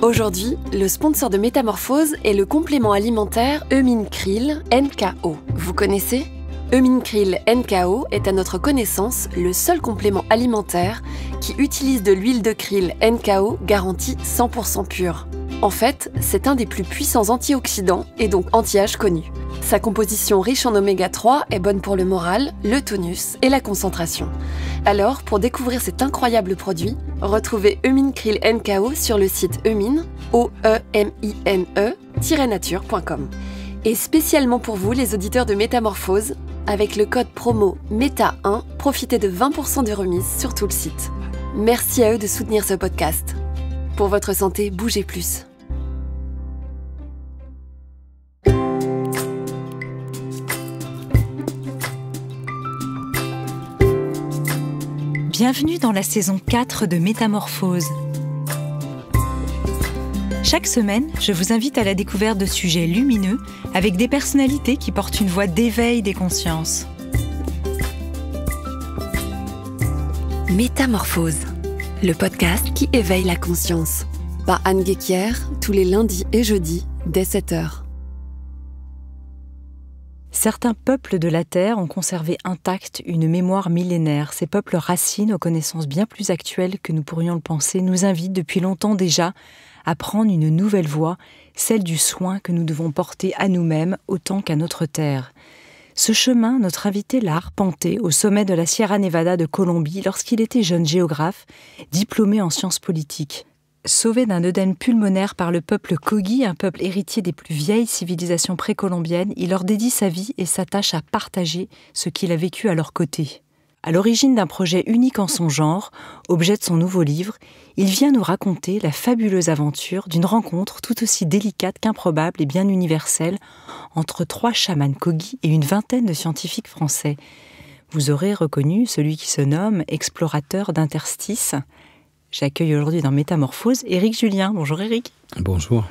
Aujourd'hui, le sponsor de Métamorphose est le complément alimentaire Eumin-Krill NKO. Vous connaissez ? Eumin-Krill NKO est à notre connaissance le seul complément alimentaire qui utilise de l'huile de krill NKO garantie 100% pure. En fait, c'est un des plus puissants antioxydants et donc anti-âge connus. Sa composition riche en oméga 3 est bonne pour le moral, le tonus et la concentration. Alors, pour découvrir cet incroyable produit, retrouvez Eumin-Krill NKO sur le site Eumin, OEMINE-nature.com. Et spécialement pour vous, les auditeurs de Métamorphose, avec le code promo META1, profitez de 20% de remise sur tout le site. Merci à eux de soutenir ce podcast. Pour votre santé, bougez plus. Bienvenue dans la saison 4 de Métamorphose. Chaque semaine, je vous invite à la découverte de sujets lumineux avec des personnalités qui portent une voix d'éveil des consciences. Métamorphose, le podcast qui éveille la conscience. Par Anne Guéquière, tous les lundis et jeudis, dès 7h. Certains peuples de la Terre ont conservé intacte une mémoire millénaire. Ces peuples racines, aux connaissances bien plus actuelles que nous pourrions le penser, nous invitent depuis longtemps déjà à prendre une nouvelle voie, celle du soin que nous devons porter à nous-mêmes autant qu'à notre terre. Ce chemin, notre invité l'a arpenté au sommet de la Sierra Nevada de Colombie lorsqu'il était jeune géographe, diplômé en sciences politiques. Sauvé d'un œdème pulmonaire par le peuple Kogi, un peuple héritier des plus vieilles civilisations précolombiennes, il leur dédie sa vie et s'attache à partager ce qu'il a vécu à leur côté. À l'origine d'un projet unique en son genre, objet de son nouveau livre, il vient nous raconter la fabuleuse aventure d'une rencontre tout aussi délicate qu'improbable et bien universelle entre 3 chamans Kogi et une vingtaine de scientifiques français. Vous aurez reconnu celui qui se nomme explorateur d'interstices. J'accueille aujourd'hui dans Métamorphose Éric Julien. Bonjour Éric. Bonjour.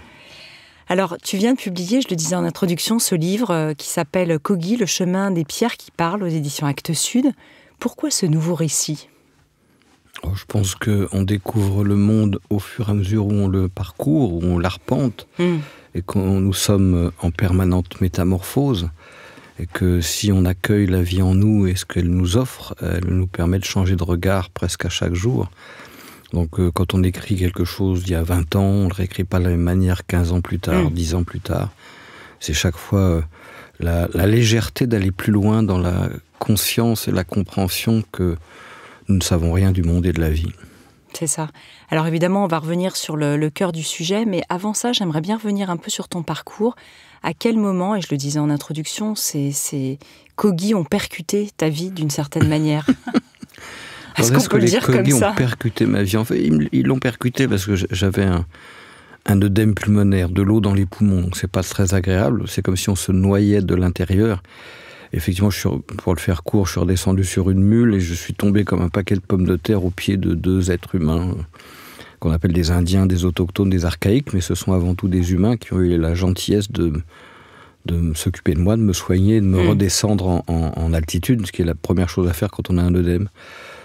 Alors, tu viens de publier, je le disais en introduction, ce livre qui s'appelle Kogi, le chemin des pierres qui parlent, aux éditions Actes Sud. Pourquoi ce nouveau récit ? Je pense qu'on découvre le monde au fur et à mesure où on le parcourt, où on l'arpente, et que nous sommes en permanente métamorphose, et que si on accueille la vie en nous et ce qu'elle nous offre, elle nous permet de changer de regard presque à chaque jour. Donc quand on écrit quelque chose d'il y a 20 ans, on ne le réécrit pas de la même manière 15 ans plus tard, 10 ans plus tard. C'est chaque fois la légèreté d'aller plus loin dans la conscience et la compréhension que nous ne savons rien du monde et de la vie. C'est ça. Alors évidemment, on va revenir sur le cœur du sujet, mais avant ça, j'aimerais bien revenir un peu sur ton parcours. À quel moment, et je le disais en introduction, ces Kogi ont percuté ta vie d'une certaine manière ? Est-ce qu'on peut le dire comme ça ? Les Kogi ont percuté ma vie. En fait, ils l'ont percuté parce que j'avais un œdème pulmonaire, de l'eau dans les poumons. Donc c'est pas très agréable. C'est comme si on se noyait de l'intérieur. Effectivement, pour le faire court, je suis redescendu sur une mule et je suis tombé comme un paquet de pommes de terre au pied de 2 êtres humains qu'on appelle des Indiens, des autochtones, des archaïques, mais ce sont avant tout des humains qui ont eu la gentillesse de s'occuper de moi, de me soigner, de me redescendre en altitude, ce qui est la première chose à faire quand on a un œdème.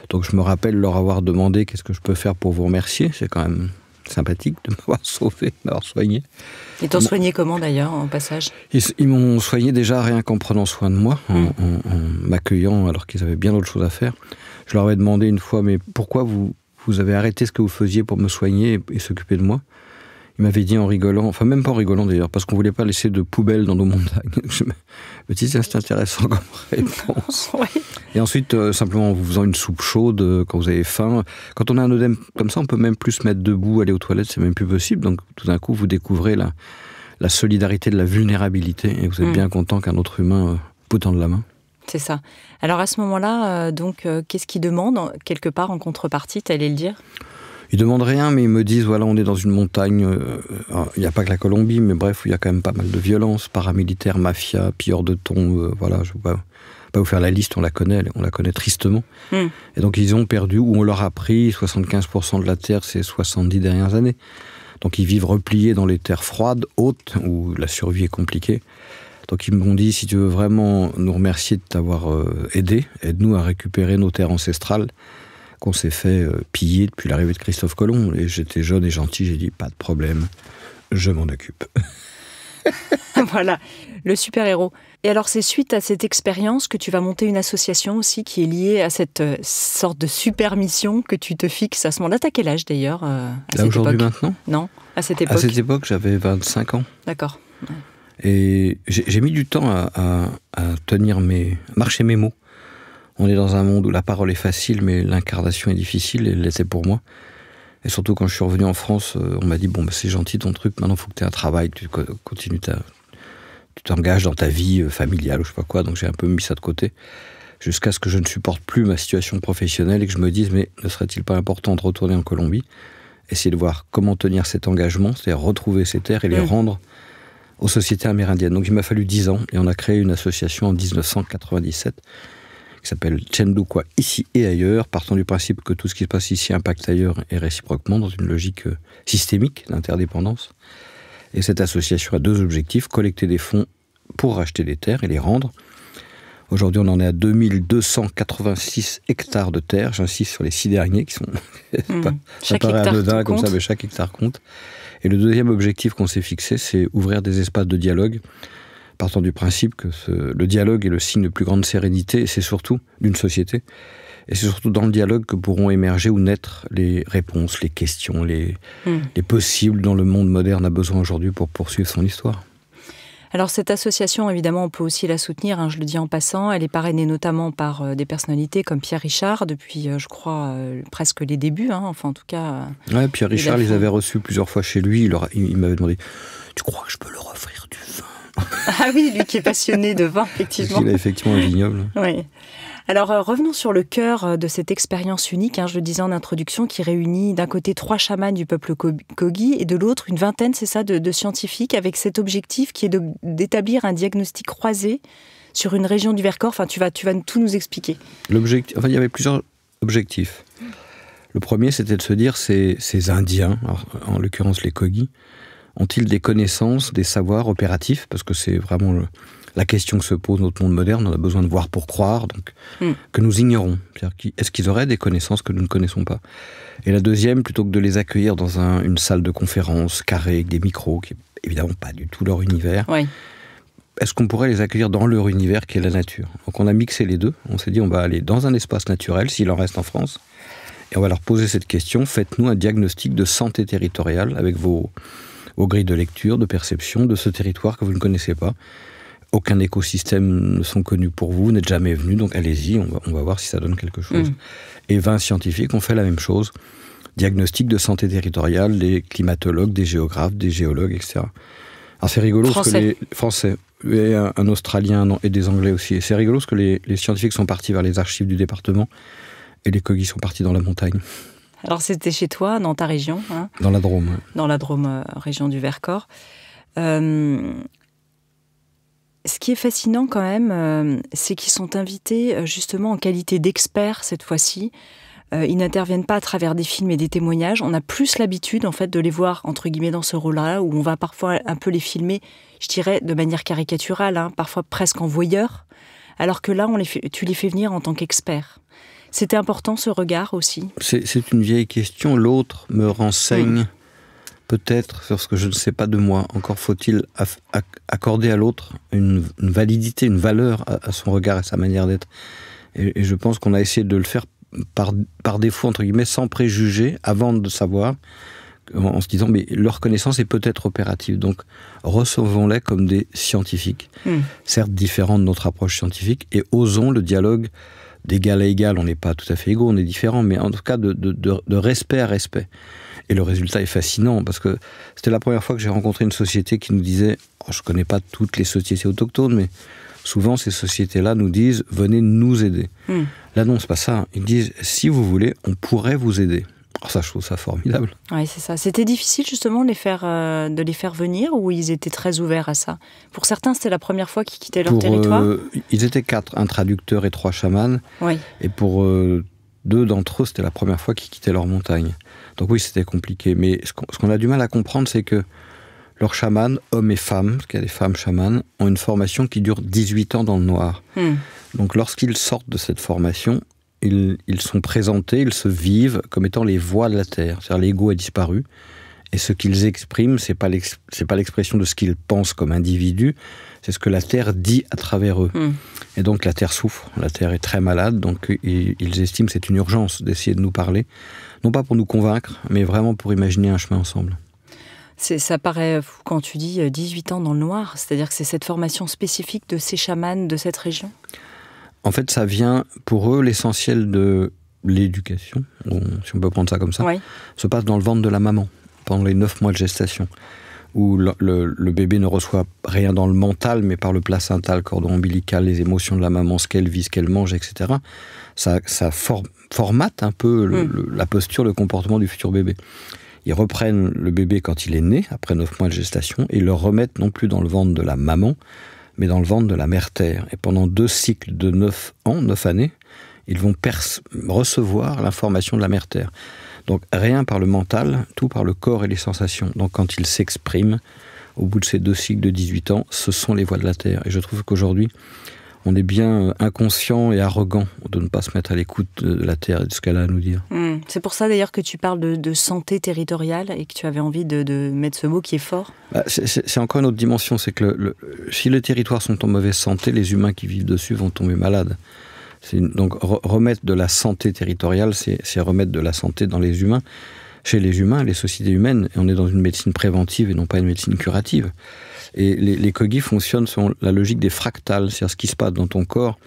Donc je me rappelle leur avoir demandé qu'est-ce que je peux faire pour vous remercier. C'est quand même sympathique de m'avoir sauvé, de m'avoir soigné. Ils t'ont soigné comment d'ailleurs, en passage ? Ils m'ont soigné déjà rien qu'en prenant soin de moi, en m'accueillant alors qu'ils avaient bien d'autres choses à faire. Je leur avais demandé une fois, mais pourquoi vous avez arrêté ce que vous faisiez pour me soigner et s'occuper de moi ? Ils m'avaient dit en rigolant, enfin même pas en rigolant d'ailleurs, parce qu'on ne voulait pas laisser de poubelles dans nos montagnes. Je me dis, c'est intéressant comme réponse. Oui. Et ensuite, simplement en vous faisant une soupe chaude quand vous avez faim. Quand on a un œdème comme ça, on peut même plus se mettre debout, aller aux toilettes, c'est même plus possible. Donc tout d'un coup, vous découvrez la solidarité de la vulnérabilité et vous êtes bien content qu'un autre humain vous tende la main. C'est ça. Alors à ce moment-là, qu'est-ce qu'ils demandent quelque part en contrepartie, t'allais le dire ? Ils demandent rien, mais ils me disent, voilà, on est dans une montagne, il n'y a pas que la Colombie, mais bref, où il y a quand même pas mal de violence, paramilitaires, mafia, pilleurs de thon, voilà, je ne vais pas vous faire la liste, on la connaît tristement. Et donc ils ont perdu, ou on leur a pris 75% de la terre ces 70 dernières années. Donc ils vivent repliés dans les terres froides, hautes, où la survie est compliquée. Donc ils m'ont dit, si tu veux vraiment nous remercier de t'avoir aidé, aide-nous à récupérer nos terres ancestrales, qu'on s'est fait piller depuis l'arrivée de Christophe Colomb. Et j'étais jeune et gentil, j'ai dit, pas de problème, je m'en occupe. Voilà, le super-héros. Et alors, c'est suite à cette expérience que tu vas monter une association aussi qui est liée à cette sorte de super mission que tu te fixes à ce moment-là. T'as quel âge d'ailleurs Là, aujourd'hui, maintenant ? Non, à cette époque. À cette époque, j'avais 25 ans. D'accord. Ouais. Et j'ai mis du temps à marcher mes mots. On est dans un monde où la parole est facile, mais l'incarnation est difficile, et elle l'était pour moi. Et surtout, quand je suis revenu en France, on m'a dit, bon, bah, c'est gentil ton truc, maintenant il faut que tu aies un travail, tu continues tu t'engages dans ta vie familiale ou je sais pas quoi. Donc j'ai un peu mis ça de côté, jusqu'à ce que je ne supporte plus ma situation professionnelle et que je me dise, mais ne serait-il pas important de retourner en Colombie, essayer de voir comment tenir cet engagement, c'est-à-dire retrouver ces terres et les rendre aux sociétés amérindiennes. Donc il m'a fallu 10 ans, et on a créé une association en 1997, qui s'appelle Chendukwa ici et ailleurs, partant du principe que tout ce qui se passe ici impacte ailleurs et réciproquement, dans une logique systémique d'interdépendance. Et cette association a 2 objectifs, collecter des fonds pour racheter des terres et les rendre. Aujourd'hui, on en est à 2286 hectares de terres, j'insiste sur les 6 derniers, qui sont... ça paraît anodin comme ça, mais chaque hectare compte. Et le deuxième objectif qu'on s'est fixé, c'est ouvrir des espaces de dialogue, partant du principe que le dialogue est le signe de plus grande sérénité, et c'est surtout d'une société. Et c'est surtout dans le dialogue que pourront émerger ou naître les réponses, les questions, les possibles dont le monde moderne a besoin aujourd'hui pour poursuivre son histoire. Alors cette association, évidemment, on peut aussi la soutenir, hein, je le dis en passant. Elle est parrainée notamment par des personnalités comme Pierre Richard, depuis, je crois, presque les débuts, hein, enfin en tout cas... Ouais, Pierre Richard les avait reçus plusieurs fois chez lui, il m'avait demandé « Tu crois que je peux leur offrir du vin ?» Ah oui, lui qui est passionné de vin, effectivement. Parce qu'il a effectivement un vignoble. Oui. Alors, revenons sur le cœur de cette expérience unique, hein, je le disais en introduction, qui réunit d'un côté 3 chamans du peuple Kogi et de l'autre une vingtaine, c'est ça, de scientifiques, avec cet objectif qui est d'établir un diagnostic croisé sur une région du Vercors. Enfin, tu vas tout nous expliquer. Il y avait plusieurs objectifs. Le premier, c'était de se dire, ces Indiens, alors, en l'occurrence les Kogi, ont-ils des connaissances, des savoirs opératifs ? Parce que c'est vraiment la question que se pose notre monde moderne. On a besoin de voir pour croire, donc que nous ignorons. C'est-à-dire, est-ce qu'ils auraient des connaissances que nous ne connaissons pas ? Et la deuxième, plutôt que de les accueillir dans une salle de conférence carrée avec des micros, qui n'est évidemment pas du tout leur univers, est-ce qu'on pourrait les accueillir dans leur univers qui est la nature ? Donc on a mixé les deux. On s'est dit, on va aller dans un espace naturel, s'il en reste en France, et on va leur poser cette question. Faites-nous un diagnostic de santé territoriale avec vos grilles de lecture, de perception de ce territoire que vous ne connaissez pas. Aucun écosystème ne sont connus pour vous, n'êtes jamais venu, donc allez-y, on va voir si ça donne quelque chose. Et 20 scientifiques ont fait la même chose. Diagnostic de santé territoriale, des climatologues, des géographes, des géologues, etc. Alors c'est rigolo parce que les Français, et un Australien et des Anglais aussi, et c'est rigolo parce que les scientifiques sont partis vers les archives du département et les Kogi sont partis dans la montagne. Alors c'était chez toi, dans ta région, hein ? Dans la Drôme. Dans la Drôme, région du Vercors. Ce qui est fascinant quand même, c'est qu'ils sont invités justement en qualité d'experts cette fois-ci. Ils n'interviennent pas à travers des films et des témoignages. On a plus l'habitude en fait de les voir entre guillemets dans ce rôle-là, où on va parfois un peu les filmer, je dirais de manière caricaturale, hein, parfois presque en voyeur, alors que là tu les fais venir en tant qu'experts. C'était important ce regard aussi. C'est une vieille question. L'autre me renseigne peut-être sur ce que je ne sais pas de moi. Encore faut-il accorder à l'autre une validité, une valeur à son regard, à sa manière d'être. Et je pense qu'on a essayé de le faire par défaut, entre guillemets, sans préjugés, avant de savoir, en se disant, mais leur connaissance est peut-être opérative. Donc, recevons-les comme des scientifiques. Certes différents de notre approche scientifique, et osons le dialogue d'égal à égal. On n'est pas tout à fait égaux, on est différents, mais en tout cas de respect à respect. Et le résultat est fascinant, parce que c'était la première fois que j'ai rencontré une société qui nous disait, je ne connais pas toutes les sociétés autochtones, mais souvent ces sociétés-là nous disent, venez nous aider. Là non, c'est pas ça. Ils disent, si vous voulez, on pourrait vous aider. Alors ça, je trouve ça formidable. Oui, c'est ça. C'était difficile justement de les faire venir, ou ils étaient très ouverts à ça ? Pour certains, c'était la première fois qu'ils quittaient leur territoire. Ils étaient 4, un traducteur et 3 chamans. Oui. Et pour 2 d'entre eux, c'était la première fois qu'ils quittaient leur montagne. Donc oui, c'était compliqué. Mais ce qu'on a du mal à comprendre, c'est que leurs chamans, hommes et femmes, parce qu'il y a des femmes chamanes, ont une formation qui dure 18 ans dans le noir. Donc lorsqu'ils sortent de cette formation, ils sont présentés, ils se vivent comme étant les voix de la Terre. C'est-à-dire l'ego a disparu. Et ce qu'ils expriment, c'est pas l'expression de ce qu'ils pensent comme individus, c'est ce que la Terre dit à travers eux. Et donc la Terre souffre, la Terre est très malade, donc ils estiment que c'est une urgence d'essayer de nous parler, non pas pour nous convaincre, mais vraiment pour imaginer un chemin ensemble. Ça paraît fou quand tu dis 18 ans dans le noir, c'est-à-dire que c'est cette formation spécifique de ces chamans de cette région ? En fait, ça vient, pour eux, l'essentiel de l'éducation, si on peut prendre ça comme ça, se passe dans le ventre de la maman, pendant les 9 mois de gestation, où le bébé ne reçoit rien dans le mental, mais par le placental, le cordon ombilical, les émotions de la maman, ce qu'elle vit, ce qu'elle mange, etc. Ça formate un peu la posture, le comportement du futur bébé. Ils reprennent le bébé quand il est né, après 9 mois de gestation, et ils le remettent non plus dans le ventre de la maman, mais dans le ventre de la mère-terre. Et pendant 2 cycles de 9 années, ils vont recevoir l'information de la mère-terre. Donc rien par le mental, tout par le corps et les sensations. Donc quand ils s'expriment, au bout de ces 2 cycles de 18 ans, ce sont les voix de la Terre. Et je trouve qu'aujourd'hui, on est bien inconscient et arrogant de ne pas se mettre à l'écoute de la Terre et de ce qu'elle a à nous dire. C'est pour ça d'ailleurs que tu parles de santé territoriale et que tu avais envie de mettre ce mot qui est fort. C'est encore une autre dimension, c'est que si les territoires sont en mauvaise santé, les humains qui vivent dessus vont tomber malades. Donc remettre de la santé territoriale, c'est remettre de la santé dans les humains, chez les humains, les sociétés humaines. Et on est dans une médecine préventive et non pas une médecine curative. Et les Kogi fonctionnent selon la logique des fractales, c'est-à-dire ce qui se passe dans ton corps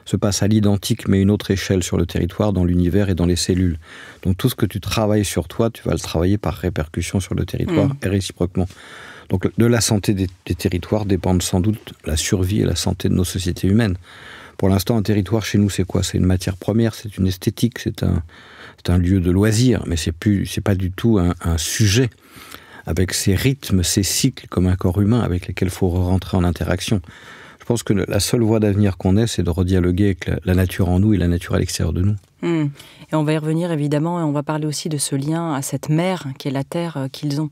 se passe à l'identique, mais à une autre échelle sur le territoire, dans l'univers et dans les cellules. Donc tout ce que tu travailles sur toi, tu vas le travailler par répercussion sur le territoire et réciproquement. Donc de la santé des territoires dépendent sans doute la survie et la santé de nos sociétés humaines. Pour l'instant, un territoire chez nous, c'est quoi ? C'est une matière première, c'est une esthétique, c'est un lieu de loisir, mais c'est pas du tout un sujet avec ses rythmes, ses cycles comme un corps humain avec lesquels il faut rentrer en interaction. Je pense que la seule voie d'avenir qu'on ait, c'est de redialoguer avec la nature en nous et la nature à l'extérieur de nous. Et on va y revenir évidemment, et on va parler aussi de ce lien à cette mère qui est la Terre qu'ils ont.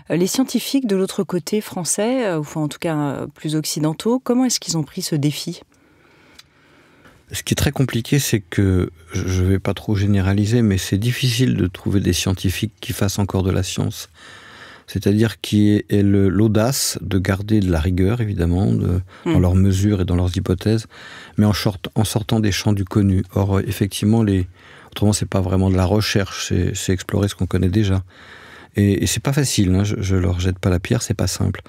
Les scientifiques de l'autre côté français, ou en tout cas plus occidentaux, comment est-ce qu'ils ont pris ce défi ? Ce qui est très compliqué, c'est que, je ne vais pas trop généraliser, mais c'est difficile de trouver des scientifiques qui fassent encore de la science. C'est-à-dire qui aient l'audace de garder de la rigueur, évidemment, dans leurs mesures et dans leurs hypothèses, mais en sortant des champs du connu. Or, effectivement, autrement, c'est pas vraiment de la recherche, c'est explorer ce qu'on connaît déjà. Et c'est pas facile, hein, je leur jette pas la pierre, c'est pas simple.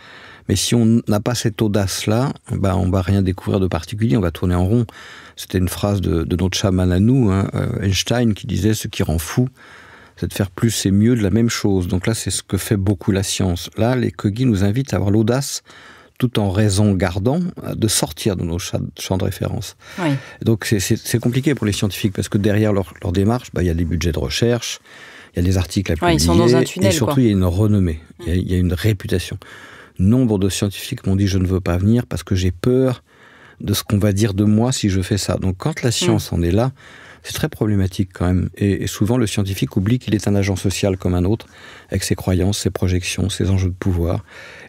Mais si on n'a pas cette audace-là, on va rien découvrir de particulier, on va tourner en rond. C'était une phrase de notre chaman à nous, Einstein, qui disait « Ce qui rend fou, c'est de faire plus et mieux de la même chose ». Donc là, c'est ce que fait beaucoup la science. Là, les Kogi nous invitent à avoir l'audace, tout en raison gardant, de sortir de nos champs de référence. Oui. Donc c'est compliqué pour les scientifiques, parce que derrière leur démarche, il y a des budgets de recherche, il y a des articles à publier, ils sont dans un tunnel, et surtout il y a une renommée, il y a une réputation. Nombre de scientifiques m'ont dit « je ne veux pas venir parce que j'ai peur de ce qu'on va dire de moi si je fais ça ». Donc quand la science en est là, c'est très problématique quand même. Et souvent le scientifique oublie qu'il est un agent social comme un autre, avec ses croyances, ses projections, ses enjeux de pouvoir.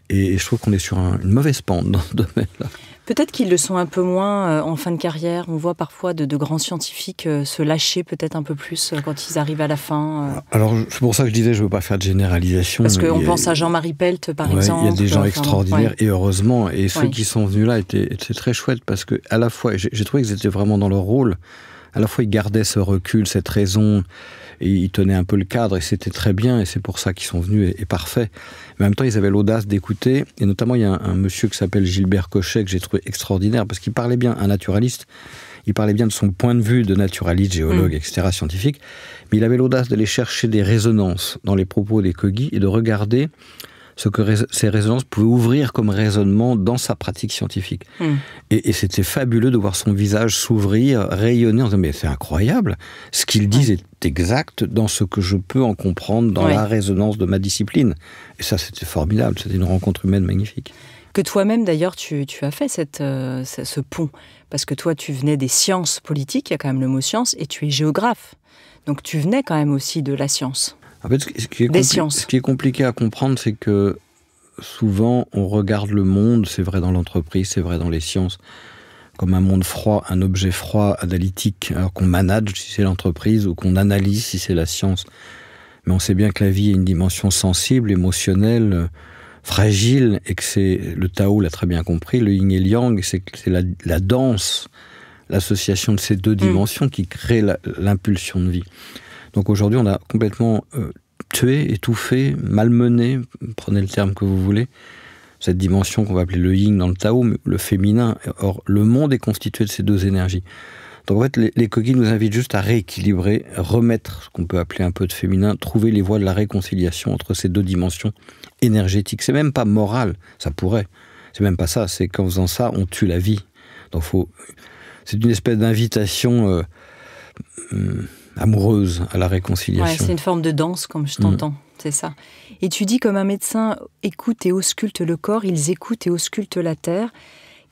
Et je trouve qu'on est sur une mauvaise pente dans ce domaine-là. Peut-être qu'ils le sont un peu moins en fin de carrière. On voit parfois de grands scientifiques se lâcher peut-être un peu plus quand ils arrivent à la fin. Alors c'est pour ça que je disais je ne veux pas faire de généralisation. Parce qu'on pense à Jean-Marie Pelt par exemple. Il y a des gens extraordinaires et heureusement. Et ceux qui sont venus là étaient très chouettes parce que à la fois, j'ai trouvé qu'ils étaient vraiment dans leur rôle. À la fois ils gardaient ce recul, cette raison. Et ils tenaient un peu le cadre et c'était très bien et c'est pour ça qu'ils sont venus et parfait. Mais en même temps, ils avaient l'audace d'écouter et notamment, il y a un monsieur qui s'appelle Gilbert Cochet que j'ai trouvé extraordinaire parce qu'il parlait bien, un naturaliste, il parlait bien de son point de vue de naturaliste, géologue, etc., scientifique, mais il avait l'audace d'aller chercher des résonances dans les propos des Kogi et de regarder ce que ces résonances pouvaient ouvrir comme raisonnement dans sa pratique scientifique. Et c'était fabuleux de voir son visage s'ouvrir, rayonner, en disant « mais c'est incroyable, ce qu'ils disent est exact dans ce que je peux en comprendre dans la résonance de ma discipline ». Et ça, c'était formidable, c'était une rencontre humaine magnifique. Que toi-même, d'ailleurs, tu as fait ce pont, parce que toi, tu venais des sciences politiques, il y a quand même le mot science, et tu es géographe. Donc tu venais quand même aussi de la science. En fait, ce qui est compliqué à comprendre, c'est que souvent, on regarde le monde, c'est vrai dans l'entreprise, c'est vrai dans les sciences, comme un monde froid, un objet froid, analytique, alors qu'on manage si c'est l'entreprise ou qu'on analyse si c'est la science. Mais on sait bien que la vie a une dimension sensible, émotionnelle, fragile, et que c'est, le Tao l'a très bien compris, le yin et le yang, c'est la danse, l'association de ces deux dimensions qui crée l'impulsion de vie. Donc aujourd'hui, on a complètement tué, étouffé, malmené, prenez le terme que vous voulez, cette dimension qu'on va appeler le yin dans le Tao, le féminin. Or, le monde est constitué de ces deux énergies. Donc en fait, les Kogi nous invitent juste à rééquilibrer, remettre ce qu'on peut appeler un peu de féminin, trouver les voies de la réconciliation entre ces deux dimensions énergétiques. C'est même pas moral, ça pourrait. C'est même pas ça, c'est qu'en faisant ça, on tue la vie. Donc c'est une espèce d'invitation amoureuse à la réconciliation. Ouais, c'est une forme de danse, comme je t'entends, c'est ça. Et tu dis, comme un médecin écoute et ausculte le corps, ils écoutent et auscultent la terre.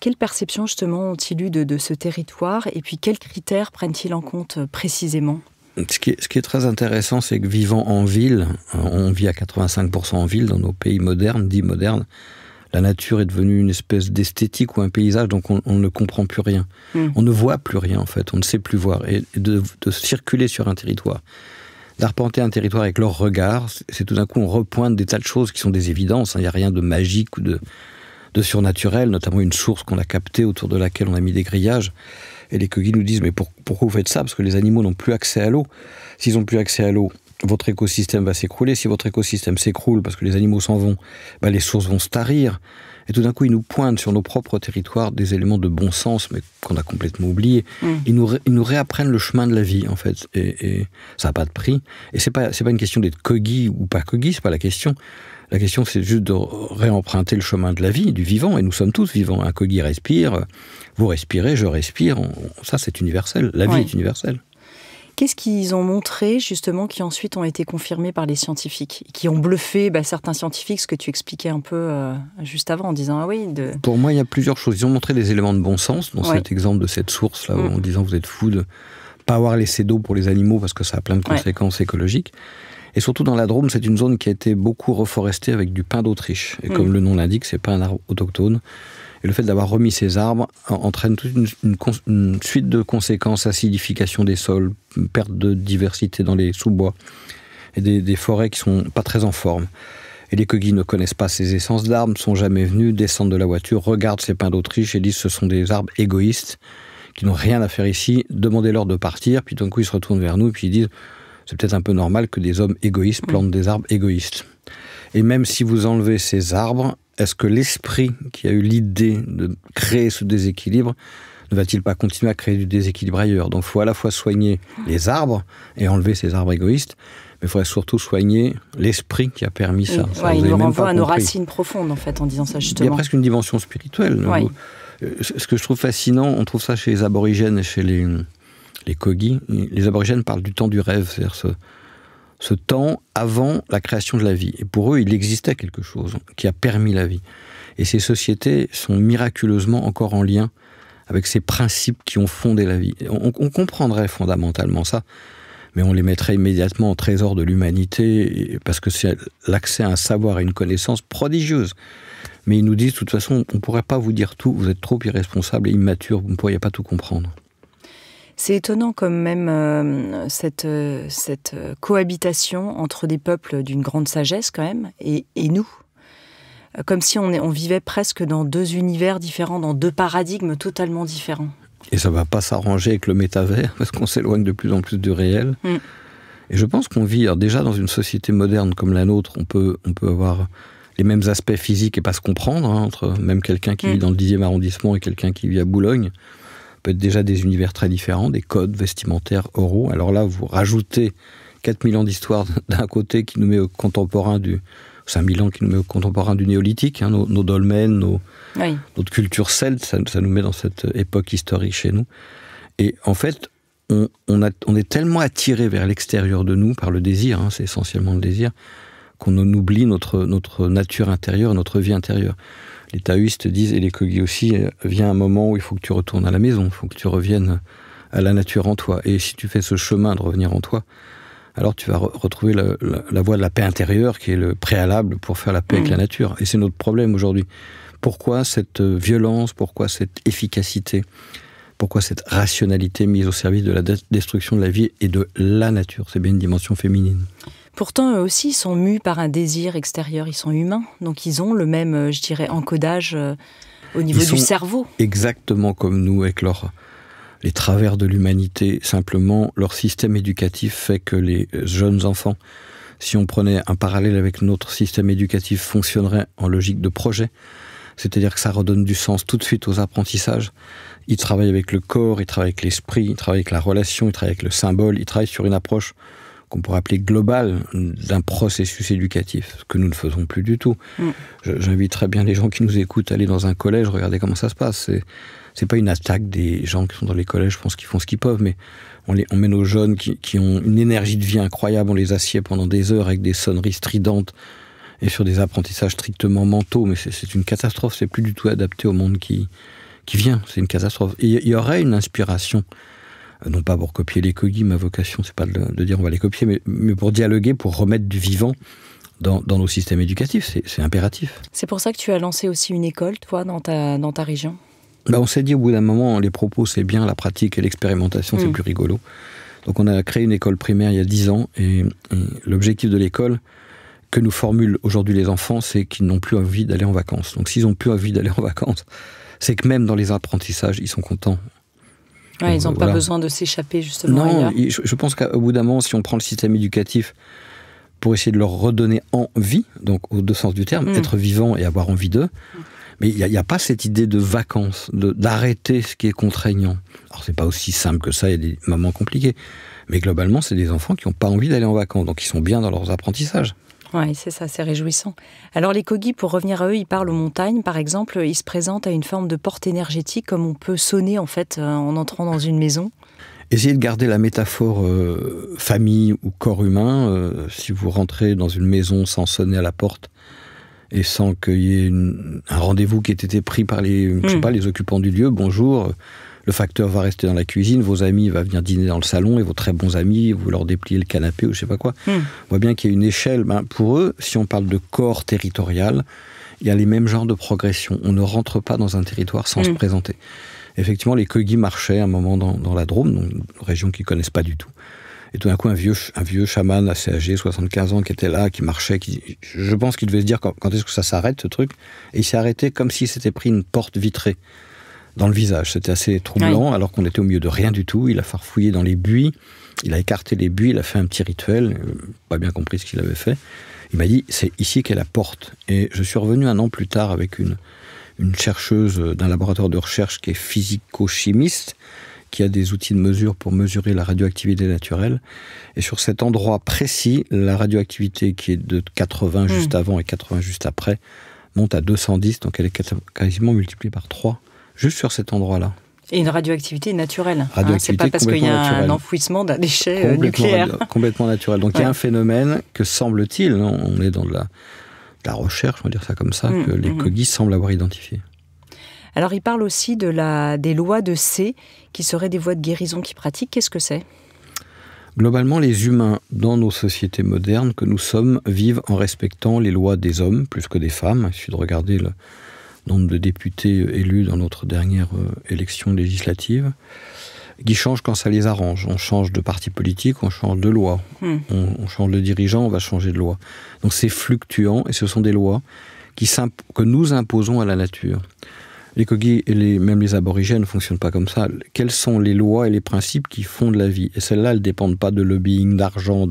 Quelle perception, justement, ont-ils eu de ce territoire? Et puis, quels critères prennent-ils en compte précisément? Ce qui est très intéressant, c'est que vivant en ville, on vit à 85% en ville, dans nos pays modernes, dits modernes, la nature est devenue une espèce d'esthétique ou un paysage, donc on ne comprend plus rien. On ne voit plus rien, en fait, on ne sait plus voir. Et de circuler sur un territoire, d'arpenter un territoire avec leur regard, c'est tout d'un coup, on repointe des tas de choses qui sont des évidences. Il n'y a rien de magique ou de surnaturel, notamment une source qu'on a captée autour de laquelle on a mis des grillages. Et les Kogi nous disent, mais pourquoi vous faites ça? Parce que les animaux n'ont plus accès à l'eau. S'ils n'ont plus accès à l'eau, votre écosystème va s'écrouler. Si votre écosystème s'écroule parce que les animaux s'en vont, les sources vont se tarir. Et tout d'un coup, ils nous pointent sur nos propres territoires des éléments de bon sens, mais qu'on a complètement oubliés. Ils nous réapprennent le chemin de la vie, en fait. Et ça n'a pas de prix. Et c'est pas une question d'être Kogi ou pas Kogi, c'est pas la question. La question, c'est juste de réemprunter le chemin de la vie, du vivant, et nous sommes tous vivants. Un Kogi respire, vous respirez, je respire, ça c'est universel, la vie est universelle. Qu'est-ce qu'ils ont montré, justement, qui ensuite ont été confirmés par les scientifiques, qui ont bluffé certains scientifiques, ce que tu expliquais un peu juste avant, en disant « ah oui ». Pour moi, il y a plusieurs choses. Ils ont montré des éléments de bon sens, dans cet exemple de cette source-là, en disant « vous êtes fous de pas avoir laissé d'eau pour les animaux, parce que ça a plein de conséquences écologiques ». Et surtout dans la Drôme, c'est une zone qui a été beaucoup reforestée avec du pin d'Autriche. Et comme le nom l'indique, c'est pas un arbre autochtone. Et le fait d'avoir remis ces arbres entraîne toute une suite de conséquences, acidification des sols, perte de diversité dans les sous-bois, et des forêts qui sont pas très en forme. Et les Kogi ne connaissent pas ces essences d'arbres, ne sont jamais venus, descendent de la voiture, regardent ces pins d'Autriche et disent ce sont des arbres égoïstes, qui n'ont rien à faire ici, demandez-leur de partir, puis d'un coup ils se retournent vers nous et puis ils disent c'est peut-être un peu normal que des hommes égoïstes plantent des arbres égoïstes. Et même si vous enlevez ces arbres, est-ce que l'esprit qui a eu l'idée de créer ce déséquilibre ne va-t-il pas continuer à créer du déséquilibre ailleurs? Donc il faut à la fois soigner les arbres et enlever ces arbres égoïstes, mais il faudrait surtout soigner l'esprit qui a permis ça. Il nous renvoie à nos racines profondes, en fait, en disant ça, justement. Il y a presque une dimension spirituelle. Ce que je trouve fascinant, on trouve ça chez les aborigènes et chez les Kogi. Les aborigènes parlent du temps du rêve, c'est-à-dire ce temps avant la création de la vie. Et pour eux, il existait quelque chose qui a permis la vie. Et ces sociétés sont miraculeusement encore en lien avec ces principes qui ont fondé la vie. On comprendrait fondamentalement ça, mais on les mettrait immédiatement en trésor de l'humanité, parce que c'est l'accès à un savoir et une connaissance prodigieuse. Mais ils nous disent, de toute façon, on ne pourrait pas vous dire tout, vous êtes trop irresponsable et immature, vous ne pourriez pas tout comprendre. C'est étonnant comme même cette cohabitation entre des peuples d'une grande sagesse quand même et nous. Comme si on vivait presque dans deux univers différents, dans deux paradigmes totalement différents. Et ça ne va pas s'arranger avec le métavers, parce qu'on s'éloigne de plus en plus du réel. Et je pense qu'on vit, alors déjà dans une société moderne comme la nôtre, on peut avoir les mêmes aspects physiques et pas se comprendre, entre même quelqu'un qui vit dans le 10e arrondissement et quelqu'un qui vit à Boulogne. Peut être déjà des univers très différents, des codes vestimentaires oraux. Alors là, vous rajoutez 4000 ans d'histoire d'un côté qui nous met au contemporain 5000 ans qui nous met au contemporain du néolithique, nos dolmens, notre culture celte, ça nous met dans cette époque historique chez nous. Et en fait, on est tellement attiré vers l'extérieur de nous par le désir, c'est essentiellement le désir, qu'on en oublie notre nature intérieure, notre vie intérieure. Les taoïstes disent, et les Kogi aussi, vient un moment où il faut que tu retournes à la maison, il faut que tu reviennes à la nature en toi. Et si tu fais ce chemin de revenir en toi, alors tu vas retrouver la voie de la paix intérieure, qui est le préalable pour faire la paix avec la nature. Et c'est notre problème aujourd'hui. Pourquoi cette violence, pourquoi cette efficacité, pourquoi cette rationalité mise au service de la destruction de la vie et de la nature? C'est bien une dimension féminine. Pourtant, eux aussi, ils sont mus par un désir extérieur. Ils sont humains, donc ils ont le même, je dirais, encodage au niveau du cerveau. Exactement comme nous, avec les travers de l'humanité. Simplement, leur système éducatif fait que les jeunes enfants, si on prenait un parallèle avec notre système éducatif, fonctionneraient en logique de projet. C'est-à-dire que ça redonne du sens tout de suite aux apprentissages. Ils travaillent avec le corps, ils travaillent avec l'esprit, ils travaillent avec la relation, ils travaillent avec le symbole, ils travaillent sur une approche qu'on pourrait appeler globale d'un processus éducatif, ce que nous ne faisons plus du tout. J'invite très bien les gens qui nous écoutent à aller dans un collège, regarder comment ça se passe. C'est pas une attaque des gens qui sont dans les collèges, je pense qu'ils font ce qu'ils peuvent, mais on met nos jeunes qui ont une énergie de vie incroyable, on les assied pendant des heures avec des sonneries stridentes, et sur des apprentissages strictement mentaux, mais c'est une catastrophe, c'est plus du tout adapté au monde qui vient, c'est une catastrophe. Et il y aurait une inspiration, non pas pour copier les Kogi, ma vocation c'est pas de dire on va les copier, mais pour dialoguer, pour remettre du vivant dans nos systèmes éducatifs, c'est impératif. C'est pour ça que tu as lancé aussi une école, toi, dans ta région? On s'est dit au bout d'un moment, les propos c'est bien, la pratique et l'expérimentation c'est plus rigolo. Donc on a créé une école primaire il y a 10 ans, et l'objectif de l'école que nous formulent aujourd'hui les enfants, c'est qu'ils n'ont plus envie d'aller en vacances. Donc s'ils n'ont plus envie d'aller en vacances, c'est que même dans les apprentissages, ils sont contents. Ouais, ils n'ont pas besoin de s'échapper justement ailleurs. Non, je pense qu'au bout d'un moment, si on prend le système éducatif pour essayer de leur redonner envie, donc aux deux sens du terme, être vivant et avoir envie d'eux, mais il n'y a pas cette idée de vacances, d'arrêter ce qui est contraignant. Alors c'est pas aussi simple que ça, il y a des moments compliqués, mais globalement, c'est des enfants qui n'ont pas envie d'aller en vacances, donc ils sont bien dans leurs apprentissages. Oui, c'est ça, c'est réjouissant. Alors les Kogi, pour revenir à eux, ils parlent aux montagnes, par exemple, ils se présentent à une forme de porte énergétique, comme on peut sonner en fait en entrant dans une maison. Essayez de garder la métaphore famille ou corps humain. Si vous rentrez dans une maison sans sonner à la porte et sans qu'il y ait un rendez-vous qui ait été pris par les occupants du lieu, bonjour, le facteur va rester dans la cuisine, vos amis vont venir dîner dans le salon, et vos très bons amis, vous leur dépliez le canapé ou je sais pas quoi. On voit bien qu'il y a une échelle. Pour eux, si on parle de corps territorial, il y a les mêmes genres de progression. On ne rentre pas dans un territoire sans se présenter. Effectivement, les Kogi marchaient à un moment dans la Drôme, donc une région qu'ils connaissent pas du tout. Et tout d'un coup, un vieux chaman assez âgé, 75 ans, qui était là, qui marchait, je pense qu'il devait se dire quand est-ce que ça s'arrête, ce truc. Et il s'est arrêté comme s'il s'était pris une porte vitrée dans le visage. C'était assez troublant, alors qu'on était au milieu de rien du tout. Il a farfouillé dans les buis, il a écarté les buis, il a fait un petit rituel, pas bien compris ce qu'il avait fait. Il m'a dit, c'est ici qu'est la porte. Et je suis revenu 1 an plus tard avec une chercheuse d'un laboratoire de recherche qui est physico-chimiste, qui a des outils de mesure pour mesurer la radioactivité naturelle. Et sur cet endroit précis, la radioactivité qui est de 80 juste avant et 80 juste après, monte à 210, donc elle est quasiment multipliée par 3. Juste sur cet endroit-là. Et une radioactivité naturelle. C'est pas parce qu'il y a un enfouissement d'un déchet nucléaire. Complètement naturel. Donc il y a un phénomène que semble-t-il, on est dans de la recherche, on va dire ça comme ça, que les Kogi semblent avoir identifié. Alors il parle aussi des lois de C, qui seraient des voies de guérison qu'ils pratiquent. Qu'est-ce que c'est ? Globalement, les humains, dans nos sociétés modernes que nous sommes, vivent en respectant les lois des hommes, plus que des femmes. Il suffit de regarder le nombre de députés élus dans notre dernière élection législative, qui changent quand ça les arrange. On change de parti politique, on change de loi. On change de dirigeant, on va changer de loi. Donc c'est fluctuant, et ce sont des lois que nous imposons à la nature. Les Kogi et même les aborigènes ne fonctionnent pas comme ça. Quelles sont les lois et les principes qui fondent la vie ? Et celles-là, elles ne dépendent pas de lobbying, d'argent,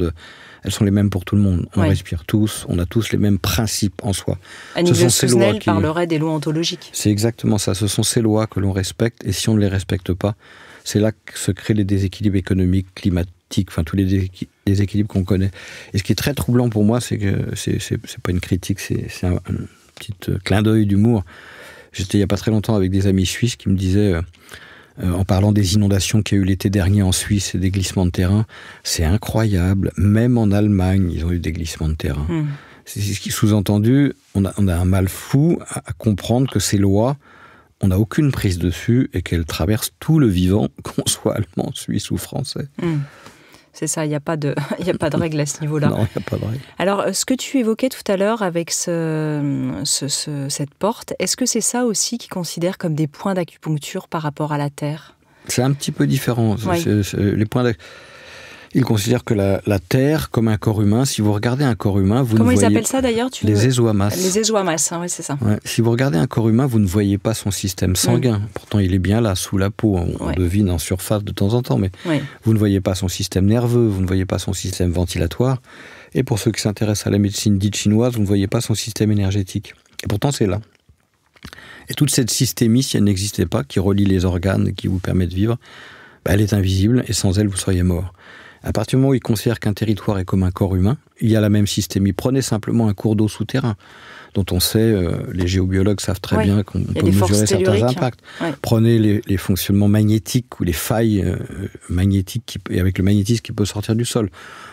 elles sont les mêmes pour tout le monde. On respire tous, on a tous les mêmes principes en soi. Annie Le Souzenel parlerait des lois ontologiques. C'est exactement ça, ce sont ces lois que l'on respecte, et si on ne les respecte pas, c'est là que se créent les déséquilibres économiques, climatiques, enfin tous les déséquilibres qu'on connaît. Et ce qui est très troublant pour moi, c'est que c'est pas une critique, c'est un petit clin d'œil d'humour. J'étais il n'y a pas très longtemps avec des amis suisses qui me disaient, en parlant des inondations qu'il y a eu l'été dernier en Suisse et des glissements de terrain, c'est incroyable, même en Allemagne, ils ont eu des glissements de terrain. C'est ce qui sous-entendu, on a un mal fou à comprendre que ces lois, on n'a aucune prise dessus et qu'elles traversent tout le vivant, qu'on soit allemand, suisse ou français. C'est ça, il n'y a pas de règle à ce niveau-là. Non, il n'y a pas de règle. Alors, ce que tu évoquais tout à l'heure avec cette porte, est-ce que c'est ça aussi qu'ils considèrent comme des points d'acupuncture par rapport à la Terre ? C'est un petit peu différent. Oui. Les points Ils considèrent que la Terre, comme un corps humain, si vous regardez un corps humain, vous Comment ne voyez... ils appellent ça d'ailleurs Les esoamas. Les esoamas, hein, oui, c'est ça. Ouais. Si vous regardez un corps humain, vous ne voyez pas son système sanguin. Pourtant, il est bien là, sous la peau. On devine en surface de temps en temps, mais vous ne voyez pas son système nerveux, vous ne voyez pas son système ventilatoire. Et pour ceux qui s'intéressent à la médecine dite chinoise, vous ne voyez pas son système énergétique. Et pourtant, c'est là. Et toute cette systémie, si elle n'existait pas, qui relie les organes, qui vous permet de vivre, elle est invisible, et sans elle, vous seriez mort. À partir du moment où ils considèrent qu'un territoire est comme un corps humain, il y a la même systémie. Prenez simplement un cours d'eau souterrain, dont on sait, les géobiologues savent très bien qu'on peut mesurer certains impacts. Prenez les fonctionnements magnétiques ou les failles magnétiques, et avec le magnétisme qui peut sortir du sol.